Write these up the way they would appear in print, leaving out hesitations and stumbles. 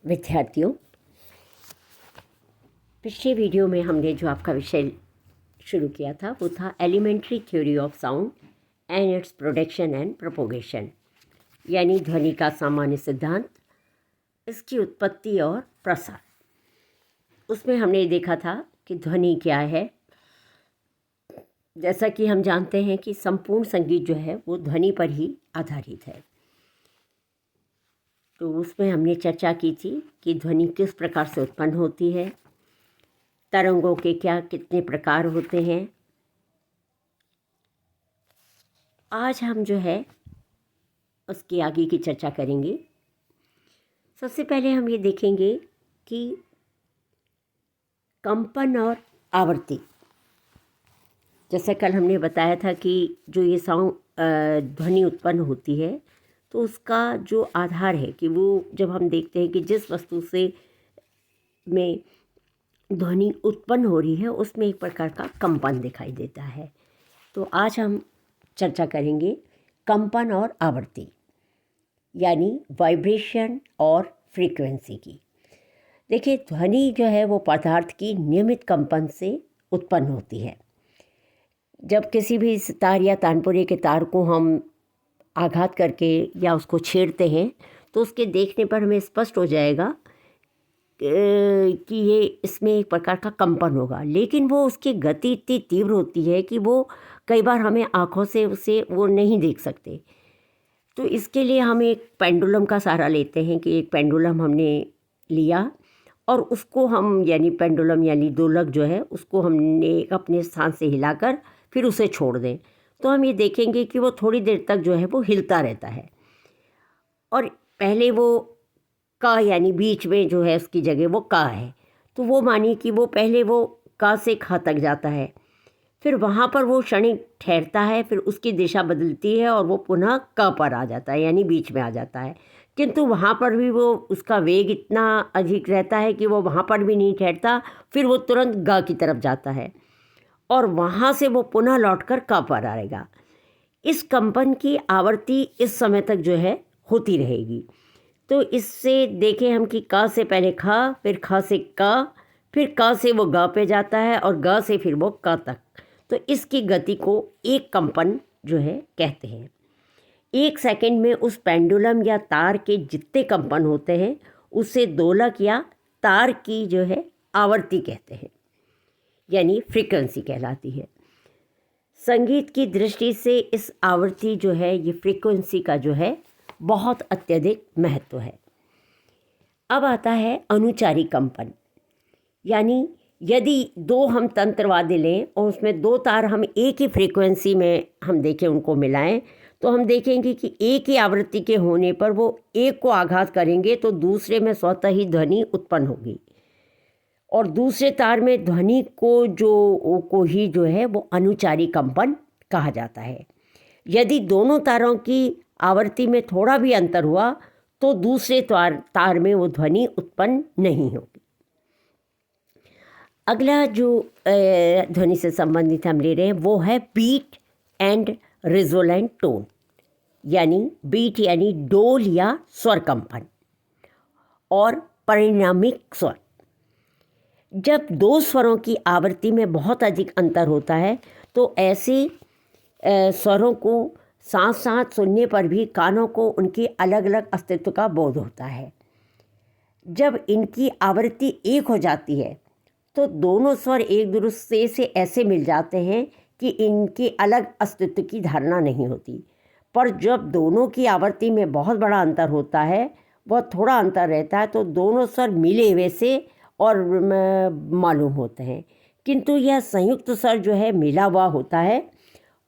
विद्यार्थियों, पिछले वीडियो में हमने जो आपका विषय शुरू किया था वो था elementary theory of sound and its production and propagation, यानी ध्वनि का सामान्य सिद्धांत, इसकी उत्पत्ति और प्रसार। उसमें हमने देखा था कि ध्वनि क्या है। जैसा कि हम जानते हैं कि संपूर्ण संगीत जो है वो ध्वनि पर ही आधारित है। तो उसमें हमने चर्चा की थी कि ध्वनि किस प्रकार से उत्पन्न होती है, तरंगों के कितने प्रकार होते हैं। आज हम जो है उसकी आगे की चर्चा करेंगे। सबसे पहले हम ये देखेंगे कि कंपन और आवर्ती। जैसे कल हमने बताया था कि जो ये ध्वनि उत्पन्न होती है तो उसका जो आधार है कि वो जब हम देखते हैं कि जिस वस्तु से में ध्वनि उत्पन्न हो रही है उसमें एक प्रकार का कंपन दिखाई देता है। तो आज हम चर्चा करेंगे कंपन और आवर्ती, यानी वाइब्रेशन और फ्रीक्वेंसी की। देखिए, ध्वनि जो है वो पदार्थ की नियमित कंपन से उत्पन्न होती है। जब किसी भी तार या तानपुरे के तार को हम आघात करके या उसको छेड़ते हैं तो उसके देखने पर हमें स्पष्ट हो जाएगा कि ये इसमें एक प्रकार का कंपन होगा, लेकिन वो उसकी गति इतनी तीव्र होती है कि वो कई बार हमें आँखों से उसे वो नहीं देख सकते। तो इसके लिए हम एक पेंडुलम का सहारा लेते हैं कि एक पेंडुलम हमने लिया और उसको हम यानी पेंडुलम यानी दोलक जो है उसको हमने अपने स्थान से हिलाकर फिर उसे छोड़ दें तो हम ये देखेंगे कि वो थोड़ी देर तक जो है वो हिलता रहता है। और पहले वो का यानी बीच में जो है उसकी जगह वो का है, तो वो मानिए कि वो पहले वो का से खा तक जाता है, फिर वहाँ पर वो क्षणिक ठहरता है, फिर उसकी दिशा बदलती है और वो पुनः का पर आ जाता है यानी बीच में आ जाता है। किंतु वहाँ पर भी वो उसका वेग इतना अधिक रहता है कि वो वहाँ पर भी नहीं ठहरता, फिर वो तुरंत गा की तरफ जाता है और वहाँ से वो पुनः लौटकर का पर आएगा। इस कंपन की आवृत्ति इस समय तक जो है होती रहेगी। तो इससे देखें हम कि का से पहले खा, फिर खा से का, फिर का से वो गा पे जाता है और गा से फिर वो का तक। तो इसकी गति को एक कंपन जो है कहते हैं। एक सेकंड में उस पेंडुलम या तार के जितने कंपन होते हैं उसे दोलक या तार की जो है आवृत्ति कहते हैं, यानी फ्रीक्वेंसी कहलाती है। संगीत की दृष्टि से इस आवृत्ति जो है ये फ्रीक्वेंसी का जो है बहुत अत्यधिक महत्व है। अब आता है अनुचारी कंपन, यानी यदि दो हम तंत्र वाद्य लें और उसमें दो तार हम एक ही फ्रीक्वेंसी में हम देखें, उनको मिलाएं, तो हम देखेंगे कि एक ही आवृत्ति के होने पर वो एक को आघात करेंगे तो दूसरे में स्वतः ही ध्वनि उत्पन्न होगी और दूसरे तार में ध्वनि को ही जो है वो अनुचारी कंपन कहा जाता है। यदि दोनों तारों की आवृत्ति में थोड़ा भी अंतर हुआ तो दूसरे तार में वो ध्वनि उत्पन्न नहीं होगी। अगला जो ध्वनि से संबंधित हम ले रहे हैं वो है बीट एंड रिजोनेंट टोन, यानी बीट यानी डोल या स्वर कंपन और परिणामिक स्वर। जब दो स्वरों की आवृत्ति में बहुत अधिक अंतर होता है तो ऐसे स्वरों को साथ साथ सुनने पर भी कानों को उनके अलग अलग अस्तित्व का बोध होता है। जब इनकी आवृत्ति एक हो जाती है तो दोनों स्वर एक दूसरे से ऐसे मिल जाते हैं कि इनके अलग अस्तित्व की धारणा नहीं होती। पर जब दोनों की आवृत्ति में बहुत बड़ा अंतर होता है, बहुत थोड़ा अंतर रहता है, तो दोनों स्वर मिले हुए से और मालूम होते हैं। किंतु यह संयुक्त स्वर जो है मिला हुआ होता है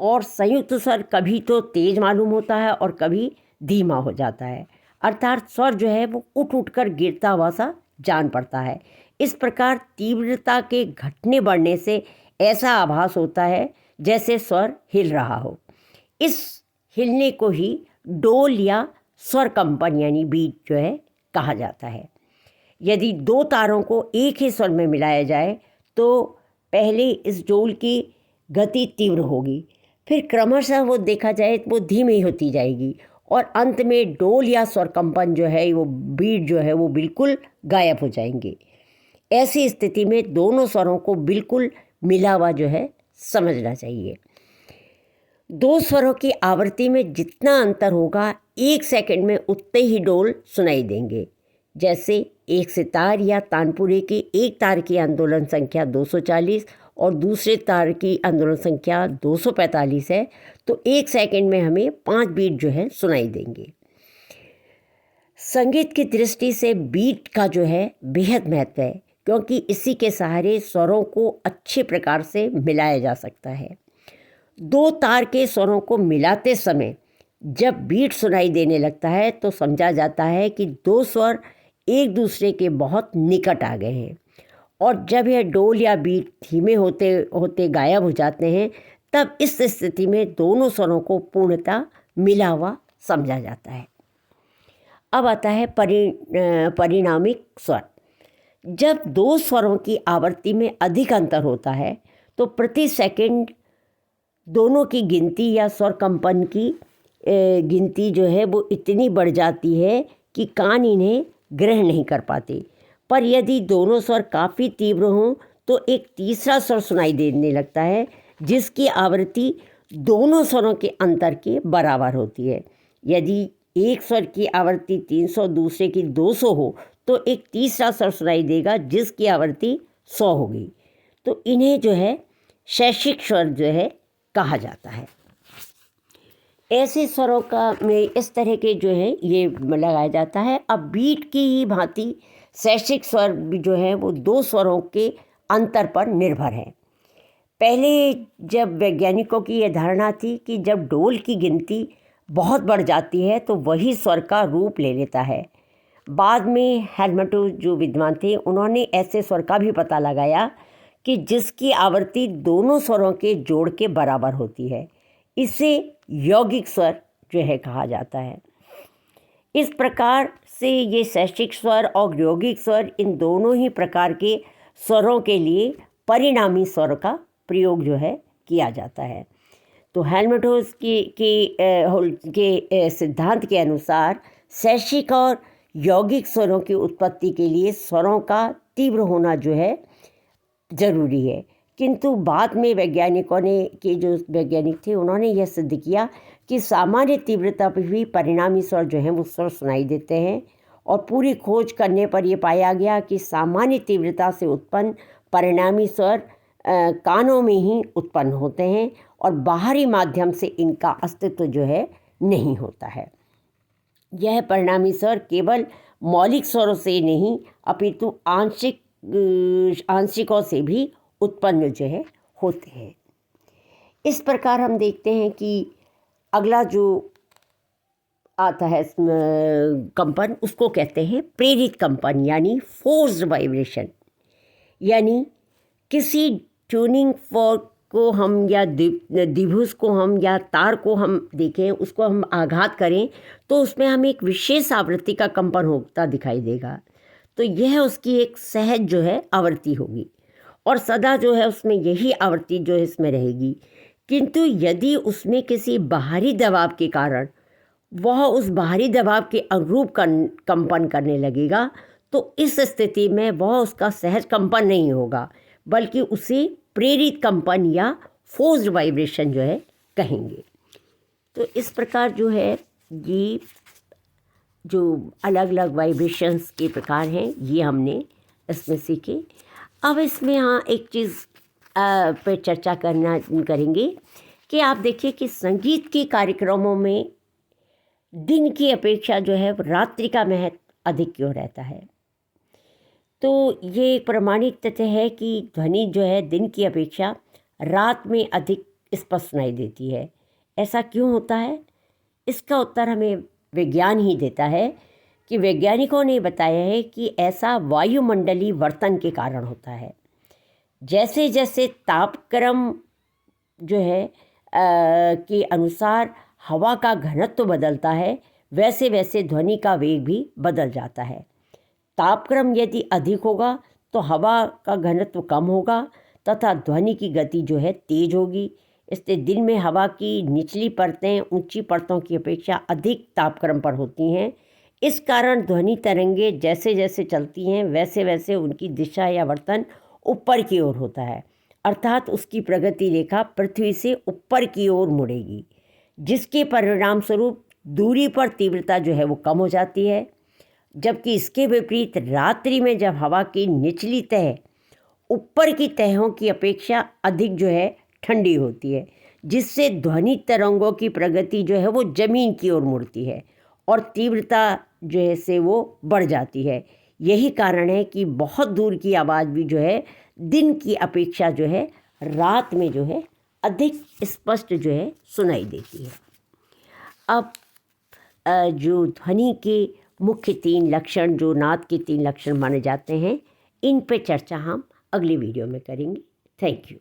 और संयुक्त स्वर कभी तो तेज मालूम होता है और कभी धीमा हो जाता है, अर्थात स्वर जो है वो उठ उठ कर गिरता हुआ सा जान पड़ता है। इस प्रकार तीव्रता के घटने बढ़ने से ऐसा आभास होता है जैसे स्वर हिल रहा हो। इस हिलने को ही डोल या स्वर कंपन यानी बीट जो है कहा जाता है। यदि दो तारों को एक ही स्वर में मिलाया जाए तो पहले इस डोल की गति तीव्र होगी, फिर क्रमशः वो देखा जाए वो धीमी होती जाएगी और अंत में डोल या स्वर कंपन जो है, वो बीट जो है वो बिल्कुल गायब हो जाएंगे। ऐसी स्थिति में दोनों स्वरों को बिल्कुल मिला हुआ जो है समझना चाहिए। दो स्वरों की आवृत्ति में जितना अंतर होगा 1 सेकंड में उतने ही डोल सुनाई देंगे। जैसे एक सितार या तानपुरे की एक तार की आंदोलन संख्या 240 और दूसरे तार की आंदोलन संख्या 245 है, तो 1 सेकंड में हमें 5 बीट जो है सुनाई देंगे। संगीत की दृष्टि से बीट का जो है बेहद महत्व है, क्योंकि इसी के सहारे स्वरों को अच्छे प्रकार से मिलाया जा सकता है। दो तार के स्वरों को मिलाते समय जब बीट सुनाई देने लगता है तो समझा जाता है कि दो स्वर एक दूसरे के बहुत निकट आ गए हैं, और जब यह डोल या बीट धीमे होते होते गायब हो जाते हैं तब इस स्थिति में दोनों स्वरों को पूर्णतः मिला हुआ समझा जाता है। अब आता है परिणामिक स्वर। जब दो स्वरों की आवृत्ति में अधिक अंतर होता है तो प्रति सेकंड दोनों की गिनती या स्वर कंपन की गिनती जो है वो इतनी बढ़ जाती है कि कान इन्हें ग्रहण नहीं कर पाते। पर यदि दोनों स्वर काफ़ी तीव्र हों तो एक तीसरा स्वर सुनाई देने लगता है, जिसकी आवृत्ति दोनों स्वरों के अंतर के बराबर होती है। यदि एक स्वर की आवृत्ति 300 दूसरे की 200 हो तो एक तीसरा स्वर सुनाई देगा जिसकी आवृत्ति 100 होगी। तो इन्हें जो है शैशिक स्वर जो है कहा जाता है। ऐसे स्वरों का में इस तरह के जो है ये लगाया जाता है। अब बीट की ही भांति शैशिक स्वर जो है वो दो स्वरों के अंतर पर निर्भर है। पहले जब वैज्ञानिकों की यह धारणा थी कि जब डोल की गिनती बहुत बढ़ जाती है तो वही स्वर का रूप ले लेता है। बाद में हेल्मटो जो विद्वान थे उन्होंने ऐसे स्वर का भी पता लगाया कि जिसकी आवृत्ति दोनों स्वरों के जोड़ के बराबर होती है। इसे यौगिक स्वर जो है कहा जाता है। इस प्रकार से ये शैशिक स्वर और यौगिक स्वर, इन दोनों ही प्रकार के स्वरों के लिए परिणामी स्वर का प्रयोग जो है किया जाता है। तो हेल्महोल्ट्ज़ के सिद्धांत के अनुसार शैशिक और यौगिक स्वरों की उत्पत्ति के लिए स्वरों का तीव्र होना जो है ज़रूरी है, किंतु बाद में जो वैज्ञानिक थे उन्होंने यह सिद्ध किया कि सामान्य तीव्रता पर भी परिणामी स्वर जो हैं वो स्वर सुनाई देते हैं, और पूरी खोज करने पर यह पाया गया कि सामान्य तीव्रता से उत्पन्न परिणामी स्वर कानों में ही उत्पन्न होते हैं और बाहरी माध्यम से इनका अस्तित्व जो है नहीं होता है। यह परिणामी स्वर केवल मौलिक स्वरों से नहीं अपितु आंशिकों से भी उत्पन्न जो है होते हैं। इस प्रकार हम देखते हैं कि अगला जो आता है कंपन, उसको कहते हैं प्रेरित कंपन यानी फोर्स्ड वाइब्रेशन। यानी किसी ट्यूनिंग फॉर्क को हम या द्विभुज को हम या तार को हम देखें, उसको हम आघात करें तो उसमें हमें एक विशेष आवृत्ति का कंपन होता दिखाई देगा। तो यह उसकी एक सहज जो है आवृत्ति होगी और सदा जो है उसमें यही आवृत्ति जो है इसमें रहेगी। किंतु यदि उसमें किसी बाहरी दबाव के कारण वह उस बाहरी दबाव के अनुरूप कंपन करने लगेगा तो इस स्थिति में वह उसका सहज कंपन नहीं होगा, बल्कि उसे प्रेरित कंपन या फोर्स्ड वाइब्रेशन जो है कहेंगे। तो इस प्रकार जो है ये जो अलग अलग वाइब्रेशंस के प्रकार हैं ये हमने इसमें सीखे। अब इसमें हाँ एक चीज़ पे चर्चा करेंगे कि आप देखिए कि संगीत के कार्यक्रमों में दिन की अपेक्षा जो है रात्रि का महत्व अधिक क्यों रहता है। तो ये एक प्रमाणिक तथ्य है कि ध्वनि जो है दिन की अपेक्षा रात में अधिक स्पष्ट सुनाई देती है। ऐसा क्यों होता है? इसका उत्तर हमें विज्ञान ही देता है कि वैज्ञानिकों ने बताया है कि ऐसा वायुमंडलीय वर्तन के कारण होता है। जैसे जैसे तापक्रम जो है के अनुसार हवा का घनत्व बदलता है, वैसे वैसे ध्वनि का वेग भी बदल जाता है। तापक्रम यदि अधिक होगा तो हवा का घनत्व कम होगा तथा ध्वनि की गति जो है तेज होगी। इसलिए दिन में हवा की निचली परतें ऊंची परतों की अपेक्षा अधिक तापक्रम पर होती हैं। इस कारण ध्वनि तरंगे जैसे जैसे चलती हैं वैसे वैसे उनकी दिशा या वर्तन ऊपर की ओर होता है, अर्थात उसकी प्रगति रेखा पृथ्वी से ऊपर की ओर मुड़ेगी, जिसके परिणाम स्वरूप दूरी पर तीव्रता जो है वो कम हो जाती है। जबकि इसके विपरीत रात्रि में जब हवा की निचली तह ऊपर की तहों की अपेक्षा अधिक जो है ठंडी होती है, जिससे ध्वनि तरंगों की प्रगति जो है वो ज़मीन की ओर मुड़ती है और तीव्रता जो है से वो बढ़ जाती है। यही कारण है कि बहुत दूर की आवाज़ भी जो है दिन की अपेक्षा जो है रात में जो है अधिक स्पष्ट जो है सुनाई देती है। अब जो ध्वनि के मुख्य 3 लक्षण, जो नाद के 3 लक्षण माने जाते हैं, इन पे चर्चा हम अगली वीडियो में करेंगे। Thank you.